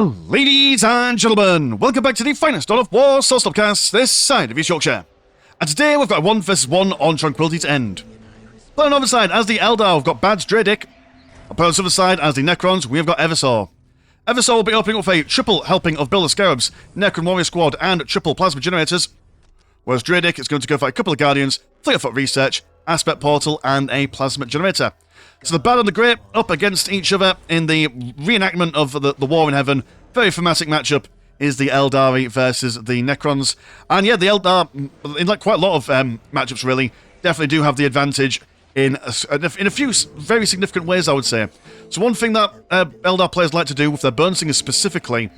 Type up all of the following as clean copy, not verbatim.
Ladies and gentlemen, welcome back to the finest Dawn of War Soulstorm cast this side of East Yorkshire. And today we've got a 1 vs 1 on Tranquility's End. Playing on the other side as the Eldar, we've got BADlDreDick. Playing on the other side as the Necrons, we've got Eversor. Eversor will be opening up with a triple helping of Builder Scarabs, Necron Warrior Squad, and triple Plasma Generators. Whereas Dreadick is going to go for a couple of Guardians, Fleet of Foot Research, Aspect Portal, and a Plasma Generator. So the Bad and the Great up against each other in the reenactment of the War in Heaven. Very thematic matchup is the Eldari versus the Necrons. And yeah, the Eldar, in like quite a lot of matchups really, definitely do have the advantage in a few very significant ways, I would say. So one thing that Eldar players like to do with their Burnsingers specifically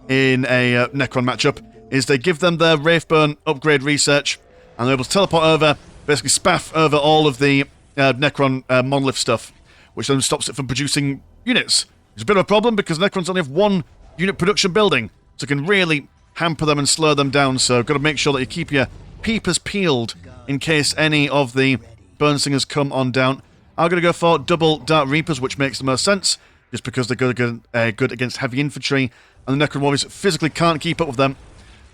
in a Necron matchup is they give them their Wraithburn upgrade research, and they're able to teleport over, basically spaff over all of the Necron monolith stuff, which then stops it from producing units. It's a bit of a problem because Necrons only have one unit production building, so it can really hamper them and slow them down, so got to make sure that you keep your peepers peeled in case any of the Burnsingers come on down. I'm going to go for double Dark Reapers, which makes the most sense, just because they're good against heavy infantry, and the Necron Warriors physically can't keep up with them,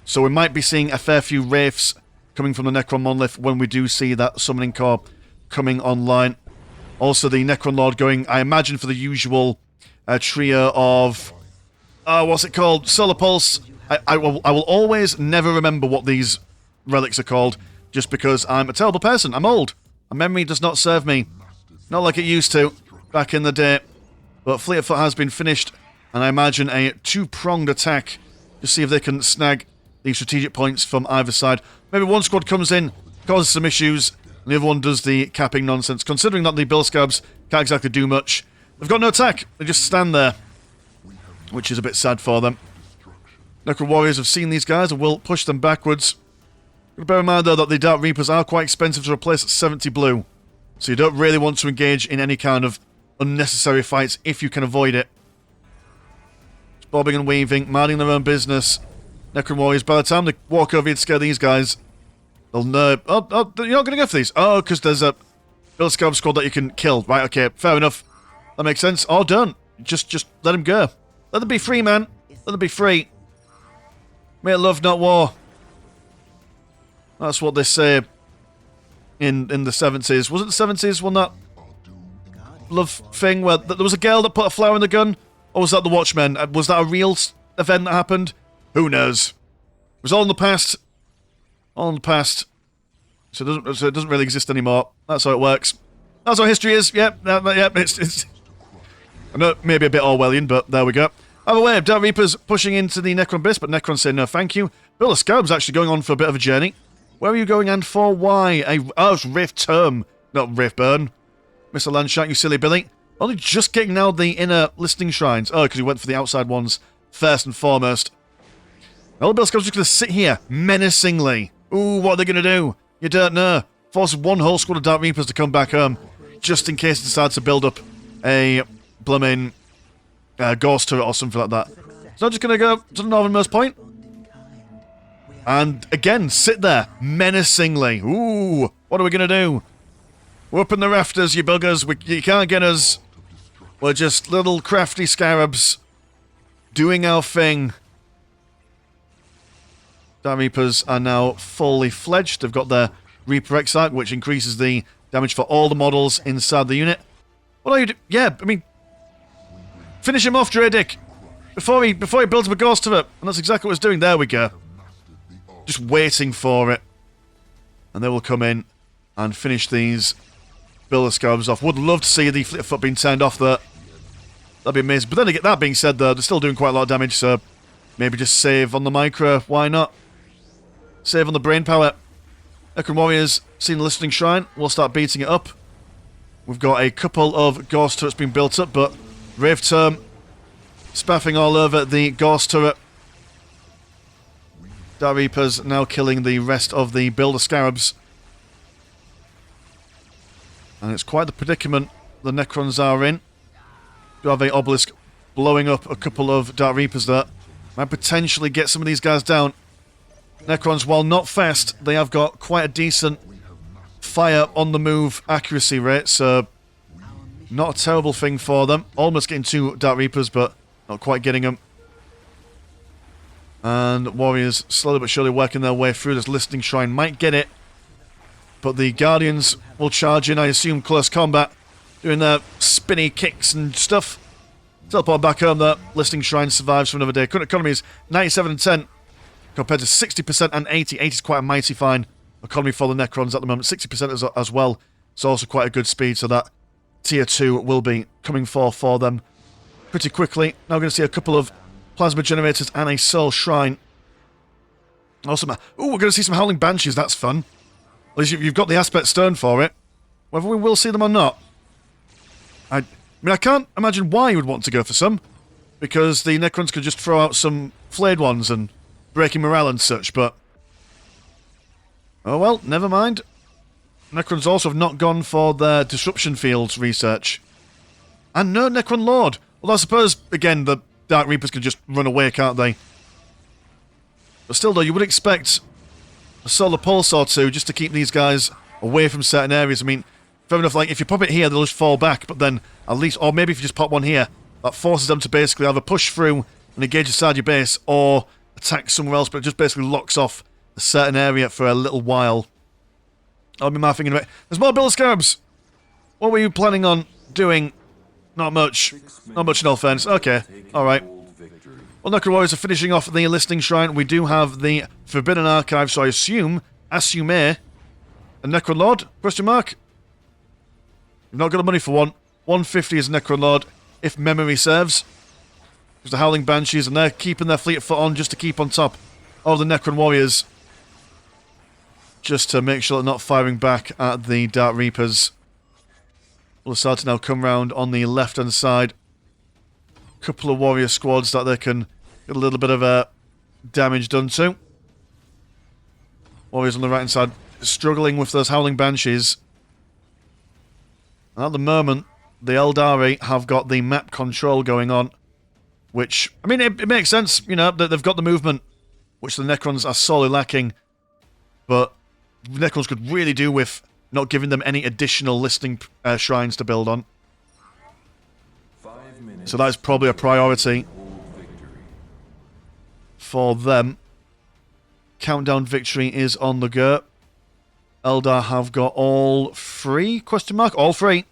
so we might be seeing a fair few Wraiths coming from the Necron monolith when we do see that Summoning Core coming online. Also the Necron Lord going, I imagine, for the usual trio of... what's it called? Solar Pulse. I will always never remember what these relics are called, just because I'm a terrible person. I'm old. My memory does not serve me. Not like it used to back in the day. But Fleet of Foot has been finished, and I imagine a two-pronged attack to see if they can snag the strategic points from either side. Maybe one squad comes in, causes some issues, and the other one does the capping nonsense. Considering that the Builder Scarabs can't exactly do much, they've got no attack. They just stand there, which is a bit sad for them. Necron Warriors have seen these guys and will push them backwards. Bear in mind, though, that the Dark Reapers are quite expensive to replace at 70 blue, so you don't really want to engage in any kind of unnecessary fights if you can avoid it. Just bobbing and weaving, minding their own business. Necron Warriors, by the time they walk over here to scare these guys, they'll know... Oh, you're not going to go for these? Oh, because there's a Builder Scarab squad that you can kill. Right, okay, fair enough. That makes sense. Or don't. Just let them go. Let them be free, man. Let them be free. Make love, not war. That's what they say in the 70s. Was it the 70s when that love thing where there was a girl that put a flower in the gun? Or was that the Watchmen? Was that a real event that happened? Who knows? It was all in the past. All in the past. So it doesn't really exist anymore. That's how it works. That's how history is. Yep. It's I know, maybe a bit Orwellian, but there we go. Either way, Dark Reapers pushing into the Necron base, but Necron saying no thank you. Builder Scarab's actually going on for a bit of a journey. Where are you going and for why? It's Rift Term, not Wraithburn. Mr. Landshark, you silly Billy. Only just getting now the inner listening shrines. Oh, because he went for the outside ones first and foremost. Now the Builder Scarab's just going to sit here, menacingly. Ooh, what are they going to do? You don't know. Force one whole squad of Dark Reapers to come back home, just in case it decides to build up a blooming ghost turret or something like that. So I'm just going to go to the northernmost point. And again, sit there, menacingly. Ooh, what are we going to do? We're up in the rafters, you buggers. You can't get us. We're just little crafty scarabs doing our thing. Dark Reapers are now fully fledged. They've got their Reaper Excite, which increases the damage for all the models inside the unit. What are you doing? Yeah, I mean, finish him off, Dreadick. Before he builds up a ghost turret. And that's exactly what it's doing. There we go. Just waiting for it. And they will come in and finish these Builder Scarabs off. Would love to see the Fleet of Foot being turned off there. That'd be amazing. But then again, that being said, though, they're still doing quite a lot of damage, so maybe just save on the micro. Why not? Save on the brain power. Necron Warriors, seen the Listening Shrine. We'll start beating it up. We've got a couple of Ghost turrets being built up, but Wraith Term spaffing all over the Ghost turret. Dark Reapers now killing the rest of the Builder Scarabs. And it's quite the predicament the Necrons are in. Do have a Obelisk blowing up a couple of Dark Reapers there. Might potentially get some of these guys down. Necrons, while not fast, they have got quite a decent fire on the move accuracy rate, so not a terrible thing for them. Almost getting two Dark Reapers, but not quite getting them. And Warriors slowly but surely working their way through this listening shrine. Might get it. But the Guardians will charge in, I assume, close combat. Doing their spinny kicks and stuff. Teleport back home, that listening shrine survives for another day. Current economy is 97 and 10. Compared to 60% and 80. 80 is quite a mighty fine economy for the Necrons at the moment. 60% as well. It's also quite a good speed, so that tier 2 will be coming for them pretty quickly. Now we're going to see a couple of plasma generators and a soul shrine. Awesome. Ooh, we're going to see some howling banshees. That's fun. At least you've got the aspect stone for it. Whether we will see them or not. I mean, I can't imagine why you would want to go for some. Because the Necrons could just throw out some flayed ones and breaking morale and such, but... oh well, never mind. Necrons also have not gone for their disruption fields research. And no Necron Lord. Well, I suppose, again, the Dark Reapers can just run away, can't they? But still, though, you would expect a solar pulse or two just to keep these guys away from certain areas. I mean, fair enough, like, if you pop it here, they'll just fall back, but then at least... or maybe if you just pop one here, that forces them to basically either push through and engage inside your base, or attack somewhere else, but it just basically locks off a certain area for a little while. I'll be thinking about it. There's more Bill Scarabs! What were you planning on doing? Not much. Not much in all fairness. Okay, alright. Well, Necron Warriors are finishing off the listening shrine. We do have the Forbidden Archive, so I assume, a Necron Lord? Question mark? You've not got the money for one. 150 is Necron Lord, if memory serves. There's the Howling Banshees, and they're keeping their fleet of foot on just to keep on top of the Necron Warriors. Just to make sure they're not firing back at the Dark Reapers. We'll start to now come round on the left-hand side. Couple of warrior squads that they can get a little bit of damage done to. Warriors on the right-hand side struggling with those Howling Banshees. And at the moment, the Eldar have got the map control going on. Which, I mean, it makes sense, you know, that they've got the movement, which the Necrons are sorely lacking. But Necrons could really do with not giving them any additional listening shrines to build on. So that is probably a priority for them. Countdown victory is on the go. Eldar have got all three? Question mark? All three.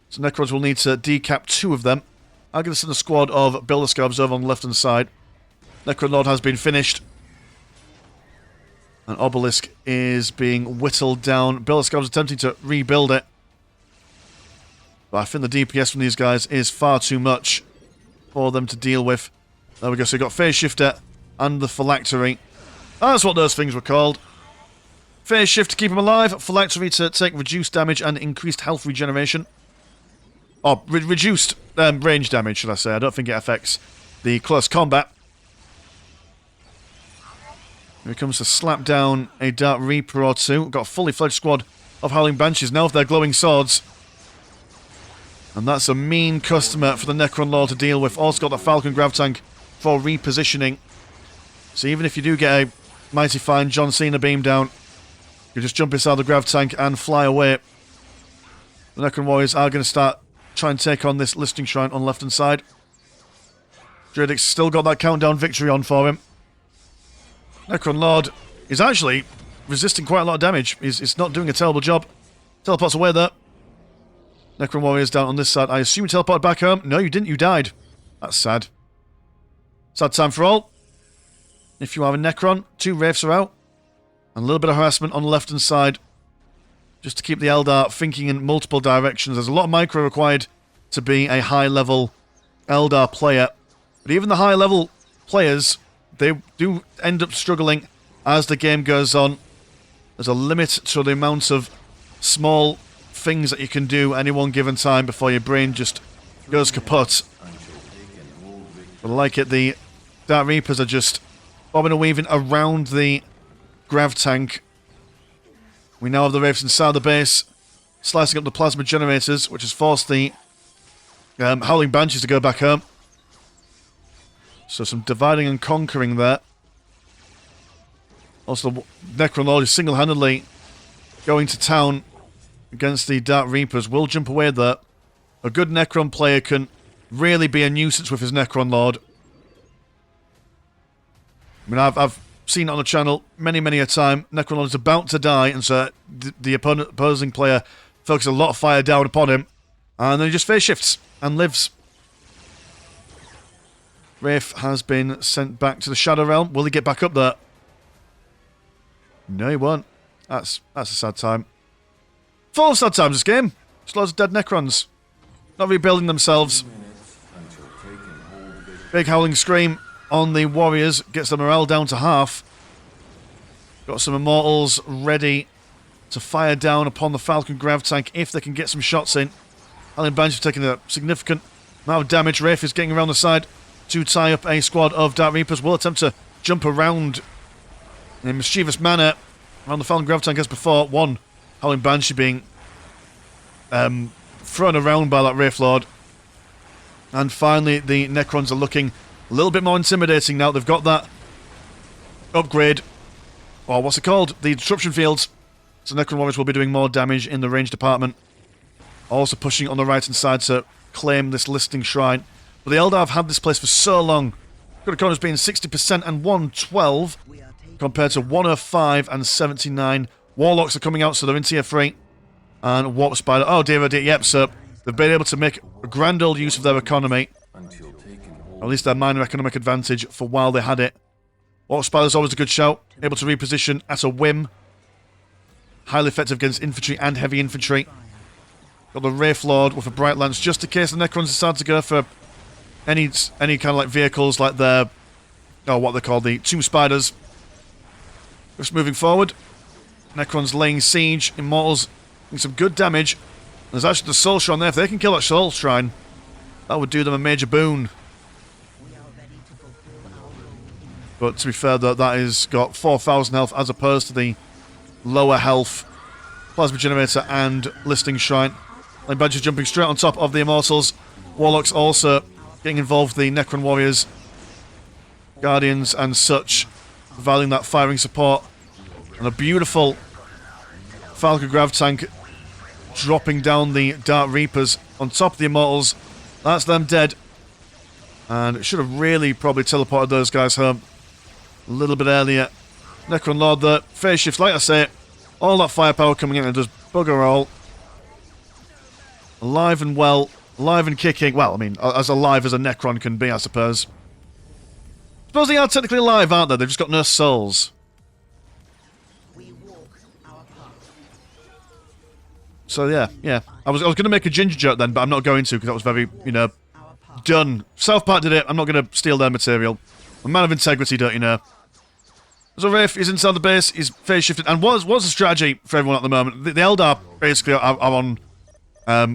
So Necrons will need to decap 2 of them. I'm going to send a squad of Builder Scarabs over on the left-hand side. Necron Lord has been finished. And Obelisk is being whittled down. Builder Scarabs attempting to rebuild it. But I think the DPS from these guys is far too much for them to deal with. There we go. So we've got Phase Shifter and the Phylactery. That's what those things were called. Phase Shift to keep them alive. Phylactery to take reduced damage and increased health regeneration. Or reduced range damage, should I say. I don't think it affects the close combat. Here it comes to slap down a Dark Reaper or two. We've got a fully fledged squad of Howling Banshees now with their glowing swords. And that's a mean customer for the Necron Lord to deal with. Also got the Falcon Grav Tank for repositioning. So even if you do get a mighty fine John Cena beam down, you just jump inside the Grav Tank and fly away. The Necron Warriors are going to start trying to take on this listening shrine on the left-hand side. DreDick's still got that countdown victory on for him. Necron Lord is actually resisting quite a lot of damage. He's not doing a terrible job. Teleports away there. Necron Warriors down on this side. I assume you teleported back home. No, you didn't. You died. That's sad. Sad time for all. If you are a Necron, 2 Wraiths are out. And a little bit of harassment on the left-hand side. Just to keep the Eldar thinking in multiple directions. There's a lot of micro required to be a high-level Eldar player. But even the high-level players, they do end up struggling as the game goes on. There's a limit to the amount of small things that you can do any one given time before your brain just goes kaput. But I like it, the Dark Reapers are just bobbing and weaving around the Grav Tank. We now have the Wraiths inside the base, slicing up the plasma generators, which has forced the Howling Banshees to go back home. So some dividing and conquering there. Also, the Necron Lord is single-handedly going to town against the Dark Reapers. Will jump away there. A good Necron player can really be a nuisance with his Necron Lord. I mean, I've seen it on the channel many a time. Necron is about to die, and so the opposing player focuses a lot of fire down upon him, and then he just phase shifts and lives. Wraith has been sent back to the Shadow Realm. Will he get back up there? No, he won't. That's a sad time. Full of sad times, this game. Just loads of dead Necrons. Not rebuilding themselves. Big howling scream on the warriors. Gets the morale down to half. Got some Immortals ready to fire down upon the Falcon Grav Tank if they can get some shots in. Howling Banshee taking a significant amount of damage. Wraith is getting around the side to tie up a squad of Dark Reapers. Will attempt to jump around in a mischievous manner around the Falcon Grav Tank as before. One Howling Banshee being thrown around by that Wraith Lord. And finally, the Necrons are looking a little bit more intimidating now. They've got that upgrade, or what's it called? The Disruption Fields. So Necron Warriors will be doing more damage in the range department. Also pushing on the right-hand side to claim this listing shrine. But the Eldar have had this place for so long. Good economies being 60% and 112 compared to 105 and 79. Warlocks are coming out, so they're in tier 3. And Warp Spider. Oh dear, yep, so they've been able to make a grand old use of their economy. Or at least their minor economic advantage for while they had it. Warp Spider's always a good shout. Able to reposition at a whim. Highly effective against infantry and heavy infantry. Got the Wraith Lord with a Bright Lance just in case the Necrons decide to go for any kind of like vehicles like their, oh, what they call the Tomb Spiders. Just moving forward. Necrons laying siege. Immortals doing some good damage. There's actually the Soul Shrine there. If they can kill that Soul Shrine, that would do them a major boon. But to be fair, though, that is got 4,000 health as opposed to the lower health Plasma Generator and Listing Shrine. Like Badger jumping straight on top of the Immortals. Warlocks also getting involved, the Necron Warriors, Guardians and such, providing that firing support. And a beautiful Falcon Grav Tank dropping down the Dark Reapers on top of the Immortals. That's them dead. And it should have really probably teleported those guys home a little bit earlier. Necron Lord there, phase shifts, like I say, all that firepower coming in and does bugger all. Alive and well, alive and kicking. Well, I mean, as alive as a Necron can be, I suppose. Suppose they are technically alive, aren't they? They've just got no souls. So yeah. I was going to make a ginger joke then, but I'm not going to because that was very, done. South Park did it. I'm not going to steal their material. I'm a man of integrity, don't you know? So Wraith is inside the base. He's phase shifted, and what's the strategy for everyone at the moment? The Eldar basically are on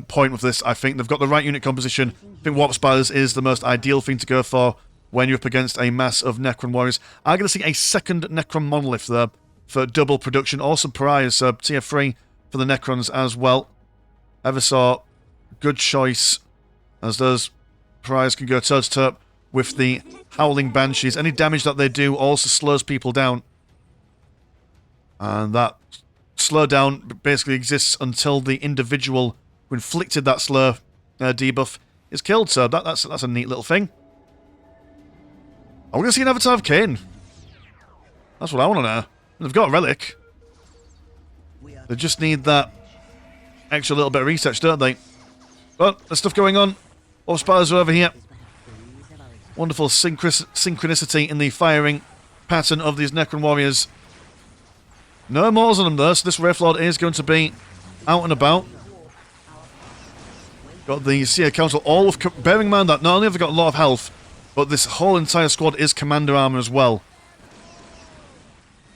point with this. I think they've got the right unit composition. I think Warp Spiders is the most ideal thing to go for when you're up against a mass of Necron warriors. I'm going to see a second Necron monolith there for double production. Also Pariahs, so tier 3 for the Necrons as well. Eversor, good choice, as those Pariahs can go toe-to-toe with the Howling Banshees. Any damage that they do also slows people down. And that slowdown basically exists until the individual who inflicted that slow debuff is killed. So that's a neat little thing. Are we going to see an Avatar of Cain? That's what I want to know. They've got a relic. They just need that extra little bit of research, don't they? But there's stuff going on. All spiders are over here. Wonderful synchronicity in the firing pattern of these Necron warriors. No Immortals on them though, so this Wraith Lord is going to be out and about. Got the Seer Council, all with... Bearing in mind that not only have they got a lot of health, but this whole entire squad is commander armor as well.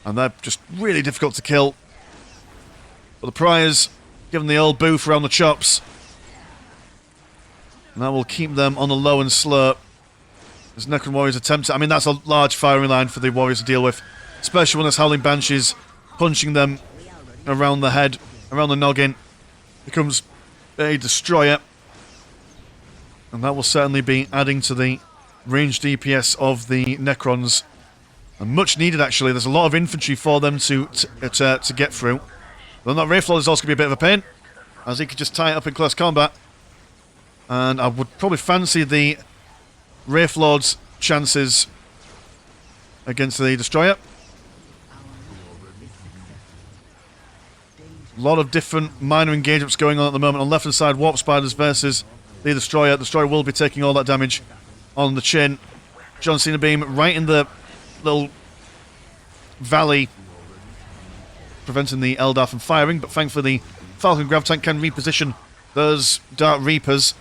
And they're just really difficult to kill. But the Pariahs, giving the old boof around the chops. And that will keep them on the low and slow. As Necron Warriors attempt... I mean, that's a large firing line for the Warriors to deal with. Especially when there's Howling Banshees punching them around the head, around the noggin. Becomes a destroyer. And that will certainly be adding to the range DPS of the Necrons. And much needed, actually. There's a lot of infantry for them to get through. But that Wraith Lord is also going to be a bit of a pain, as he could just tie it up in close combat. And I would probably fancy the Wraith Lord's chances against the Destroyer. A lot of different minor engagements going on at the moment. On the left-hand side, Warp Spiders versus the Destroyer. The Destroyer will be taking all that damage on the chin. John Cena Beam right in the little valley, preventing the Eldar from firing, but thankfully the Falcon Grav Tank can reposition those Dark Reapers.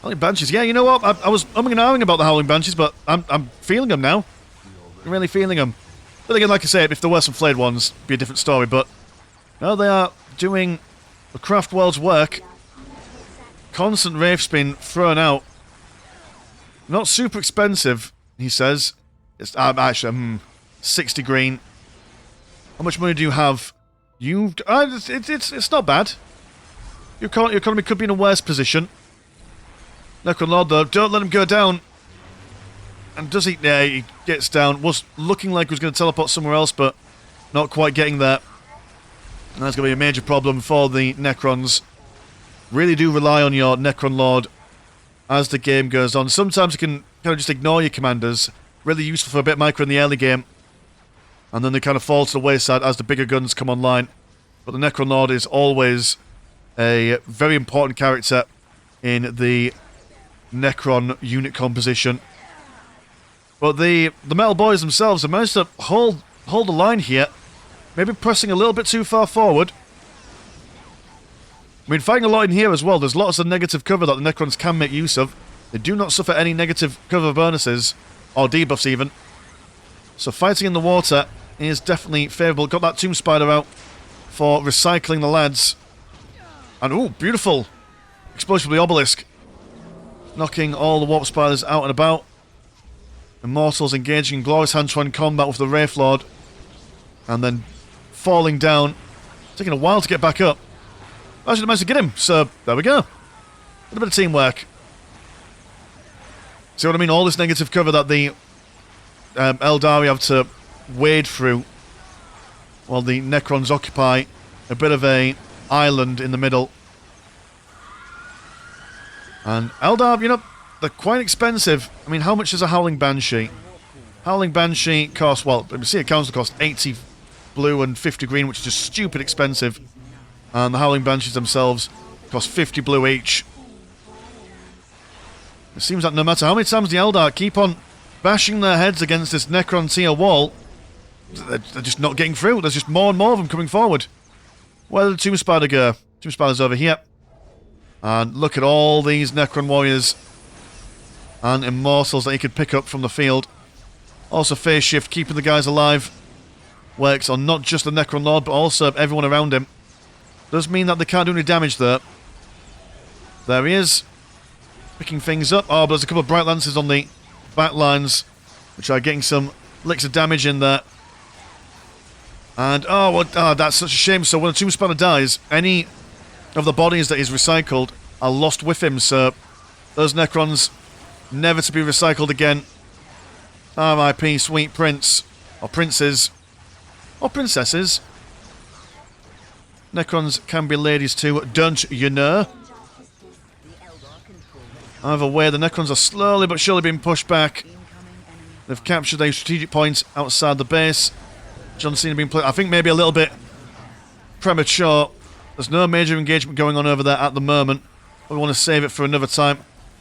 Howling Banshees, yeah, you know what? I was umming and ahhing about the Howling Banshees, but I'm feeling them now. I'm really feeling them. But again, like I say, if there were some flayed ones, it'd be a different story, but no, they are doing the craft world's work. Constant Wraith Spin thrown out. Not super expensive, he says. It's actually 60 green. How much money do you have? It's not bad. Your economy could be in a worse position. Necron Lord, though, don't let him go down. And does he? Yeah, he gets down. Was looking like he was going to teleport somewhere else, but not quite getting there. And that's going to be a major problem for the Necrons. Really do rely on your Necron Lord as the game goes on. Sometimes you can kind of just ignore your commanders. Really useful for a bit micro in the early game. And then they kind of fall to the wayside as the bigger guns come online. But the Necron Lord is always a very important character in the Necron unit composition. But the Metal Boys themselves have managed to hold the line here. Maybe pressing a little bit too far forward. I mean, fighting a lot in here as well. There's lots of negative cover that the Necrons can make use of. They do not suffer any negative cover bonuses, or debuffs even. So fighting in the water is definitely favourable. Got that Tomb Spider out for recycling the lads. And, ooh, beautiful explosion with the Obelisk. Knocking all the Warp Spiders out and about. Immortals engaging in glorious hand-to-hand combat with the Wraith Lord. And then falling down. Taking a while to get back up. I should have managed to get him, so there we go. A little bit of teamwork. See what I mean? All this negative cover that the Eldar have to wade through while the Necrons occupy a bit of a island in the middle. And Eldar, you know, they're quite expensive. I mean, how much is a Howling Banshee? Howling Banshee costs, well, let me see, it council cost 80 blue and 50 green, which is just stupid expensive. And the Howling Banshees themselves cost 50 blue each. It seems like no matter how many times the Eldar keep on bashing their heads against this Necron tier wall, they're just not getting through. There's just more and more of them coming forward. Where did the Tomb Spider go? Tomb Spider's over here. And look at all these Necron warriors and Immortals that he could pick up from the field. Also phase shift, keeping the guys alive. Works on not just the Necron Lord, but also everyone around him. Does mean that they can't do any damage there. There he is. Picking things up. Oh, but there's a couple of Bright Lances on the back lines, which are getting some licks of damage in there. And, that's such a shame. So when a Tomb Spider dies, any of the bodies that is recycled are lost with him. So those Necrons, never to be recycled again. R.I.P. Sweet Prince. Or Princes. Or Princesses. Necrons can be ladies too, don't you know? Either way, the Necrons are slowly but surely being pushed back. They've captured a strategic point outside the base. John Cena being played, I think maybe a little bit premature. There's no major engagement going on over there at the moment. We want to save it for another time.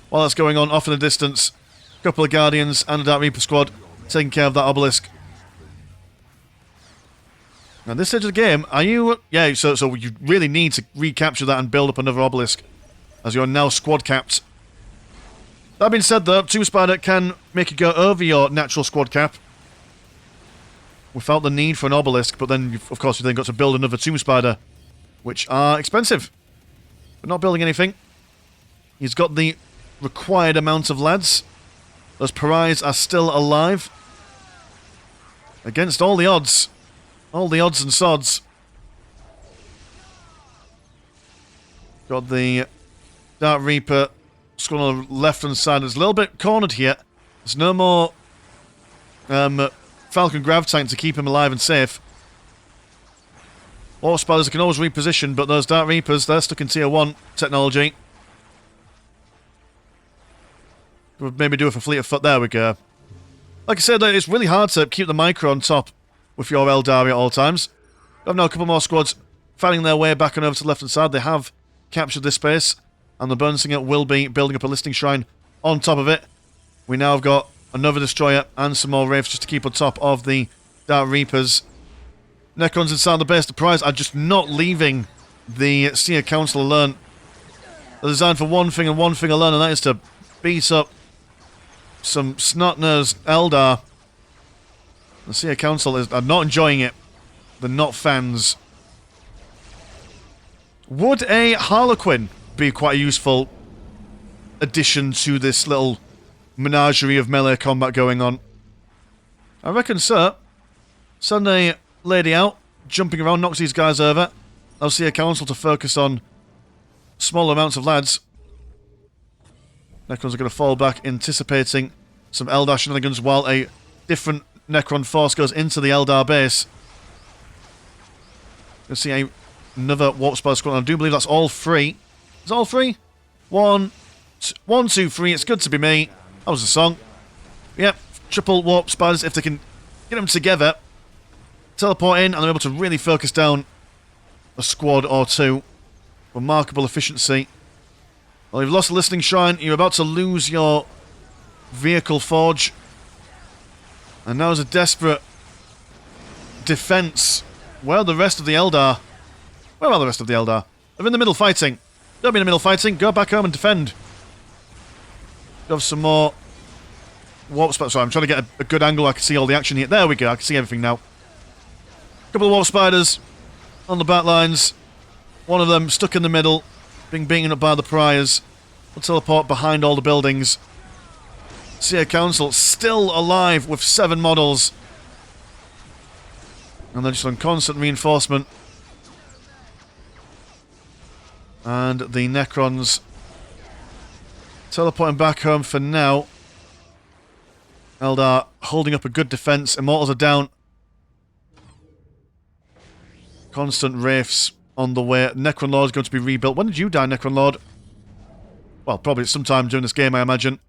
While that's going on, off in the distance, a couple of Guardians and a Dark Reaper squad taking care of that Obelisk. Now, this stage of the game, are you... Yeah, so you really need to recapture that and build up another Obelisk, as you're now squad capped. That being said, though, Tomb Spider can make you go over your natural squad cap without the need for an Obelisk, but then, of course, you've then got to build another Tomb Spider, which are expensive. But not building anything. He's got the required amount of lads. Those Pariahs are still alive. Against all the odds. All the odds and sods. Got the Dark Reaper squad on the left-hand side. It's a little bit cornered here. There's no more Falcon Grav Tank to keep him alive and safe. Warp Spiders can always reposition, but those Dark Reapers, they're stuck in Tier 1 technology. We'll maybe do it for Fleet of Foot. There we go. Like I said, it's really hard to keep the micro on top with your Eldar at all times. We have now a couple more squads finding their way back and over to the left-hand side. They have captured this space, and the Burnsinger will be building up a listing shrine on top of it. We now have got another destroyer and some more Wraiths just to keep on top of the Dark Reapers. Necrons inside the base. The prize are just not leaving the Seer Council alone. They're designed for one thing and one thing alone, and that is to beat up some snot-nosed Eldar. The Seer Council are not enjoying it. They're not fans. Would a Harlequin be quite a useful addition to this little menagerie of melee combat going on? I reckon so. Send a lady out, jumping around, knocks these guys over. I'll see a council to focus on small amounts of lads. Necrons are going to fall back, anticipating some Eldar shenanigans while a different Necron force goes into the Eldar base. You'll see another Warp Spider squad. I do believe that's all three. Is it all three? One, two, three. It's good to be me. That was the song. Yep, triple Warp Spiders. If they can get them together, teleport in, and they're able to really focus down a squad or two. Remarkable efficiency. Well, you've lost the Listening Shrine. You're about to lose your Vehicle Forge. And now is a desperate defense. Where are the rest of the Eldar? Where are the rest of the Eldar? They're in the middle fighting. Don't be in the middle fighting. Go back home and defend. You have some more Warp Spiders. Sorry, I'm trying to get a good angle. I can see all the action here. There we go. I can see everything now. A couple of Warp Spiders on the back lines. One of them stuck in the middle, being beaten up by the Priors. We'll teleport behind all the buildings. Seer Council still alive with 7 models. And they're just on constant reinforcement. And the Necrons teleporting back home for now. Eldar holding up a good defense. Immortals are down. Constant Wraiths on the way. Necron Lord is going to be rebuilt. When did you die, Necron Lord? Well, probably sometime during this game, I imagine.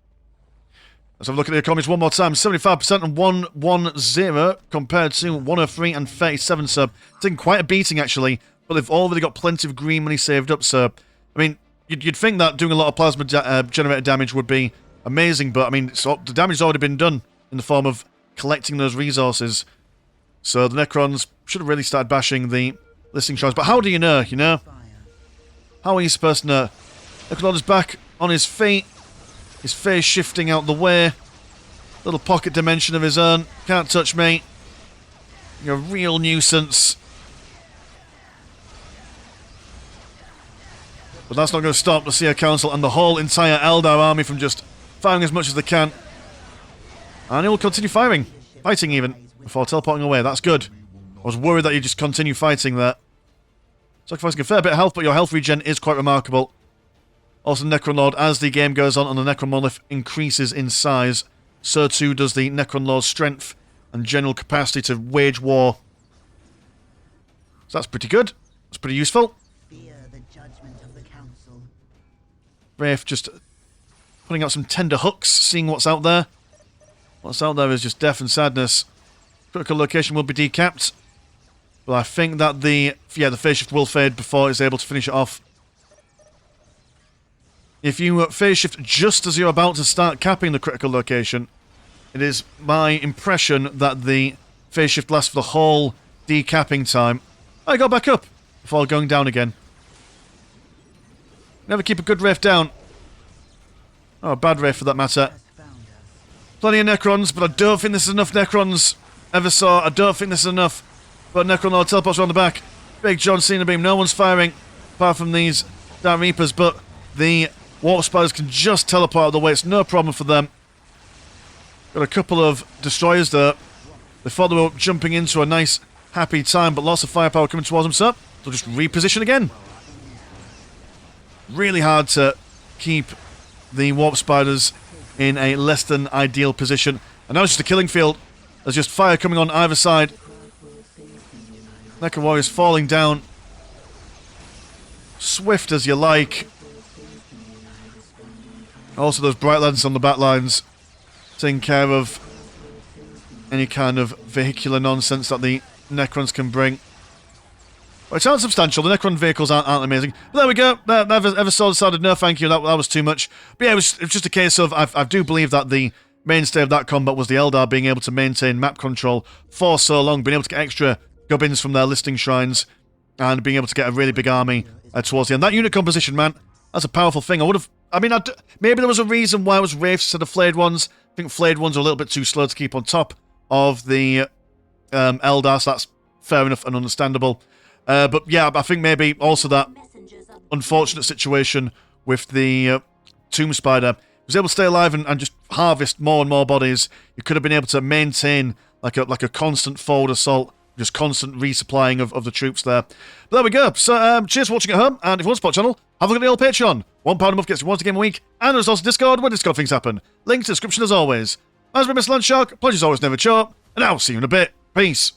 Let's have a look at the economies one more time. 75% and 110 compared to 103 and 37, so taking quite a beating, actually. But they've already got plenty of green money saved up, so... I mean, you'd think that doing a lot of plasma generator damage would be amazing, but, I mean, the damage has already been done in the form of collecting those resources. So the Necrons should have really started bashing the Listening Shrines. But how do you know, you know? How are you supposed to know? Necron is back on his feet. His face shifting out the way. Little pocket dimension of his own. Can't touch me. You're a real nuisance. But that's not going to stop the Seer Council and the whole entire Eldar army from just firing as much as they can. And he will continue firing. Fighting even. Before teleporting away. That's good. I was worried that you'd just continue fighting there. Sacrificing a fair bit of health, but your health regen is quite remarkable. Also, Necron Lord, as the game goes on and the Necron Monolith increases in size, so too does the Necron Lord's strength and general capacity to wage war. So that's pretty good. That's pretty useful. Fear the judgment of the council. Wraith just putting out some tender hooks, seeing what's out there. What's out there is just death and sadness. Critical location will be decapped. But I think that the phase shift will fade before it's able to finish it off. If you phase shift just as you're about to start capping the critical location, it is my impression that the phase shift lasts for the whole decapping time. I got back up before going down again. Never keep a good Wraith down. Or a bad Wraith for that matter. Plenty of Necrons, but I don't think this is enough Necrons. Eversor, I don't think this is enough. But Necron Lord teleports around the back. Big John Cena beam, no one's firing apart from these Dark Reapers, but the Warp Spiders can just teleport out of the way. It's no problem for them. Got a couple of destroyers there. They thought they were jumping into a nice, happy time, but lots of firepower coming towards them, so they'll just reposition again. Really hard to keep the Warp Spiders in a less than ideal position. And now it's just a killing field. There's just fire coming on either side. Necron Warriors falling down. Swift as you like. Also those bright lanterns on the back lines taking care of any kind of vehicular nonsense that the Necrons can bring. Well, it sounds substantial. The Necron vehicles aren't amazing. But there we go. Eversor decided, no thank you, that was too much. But yeah, it was just a case of, I do believe that the mainstay of that combat was the Eldar being able to maintain map control for so long, being able to get extra gubbins from their listing shrines, and being able to get a really big army towards the end. That unit composition, man, that's a powerful thing. Maybe there was a reason why it was Wraiths instead of Flayed ones. I think Flayed ones are a little bit too slow to keep on top of the Eldar, so that's fair enough and understandable. But yeah, I think maybe also that unfortunate situation with the Tomb Spider was able to stay alive and just harvest more and more bodies. You could have been able to maintain like a constant forward assault, just constant resupplying of the troops there. But there we go. So cheers for watching at home, and if you want to support the channel, have a look at the old Patreon. £1 a month gets you once a game a week, and there's also Discord where Discord things happen. Link to the description as always. As been Mr. Landshark, pleasure's always never short, and I'll see you in a bit. Peace.